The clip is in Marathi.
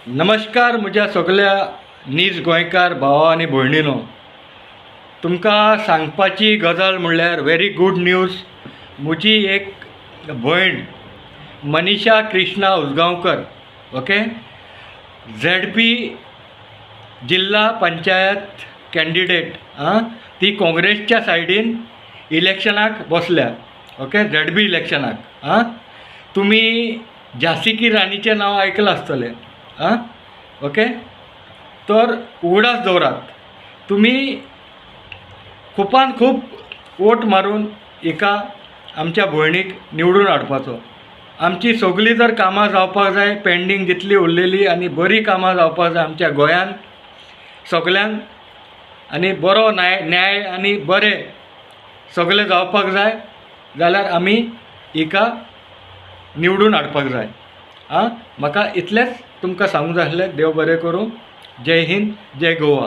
नमस्कार म्हज्या सगळ्या नीज गोंयकार भावा आनी भयणीनो. तुमकां सांगपाची गजाल म्हणल्यार व्हेरी गूड न्यूज. म्हजी एक भयण मनीषा कृष्णा उसगांवकर, ओके, ZP जिल्हा पंचायत कॅन्डिडेट, ती काँग्रेसच्या सायडीन इलेक्शनाक बसल्या. Okay, ZP इलेक्शनाक. तुमी झांसी की राणीचें नांव आयकलां आसतलें. ओके, तर उगडास दवरात. तुम्ही खुपान खूब वोट मारून एका आमच्या भयणीक निवडून हाडपाचो. आमची सगळीं जर कामां जावपाक जाय, पेंडींग जितली उरलेली आनी बरी कामां जावपाक जाय आमच्या गोंयान सगळ्यांक, आनी बरो न्याय आनी बरें सगळें जावपाक जाय जाल्यार आमी एका निवडून हाडपाक जाय. म्हाका इतलेंच तुमकां सांगूंक जाय आसलें. देव बरें करूं. जय हिंद, जय गोवा.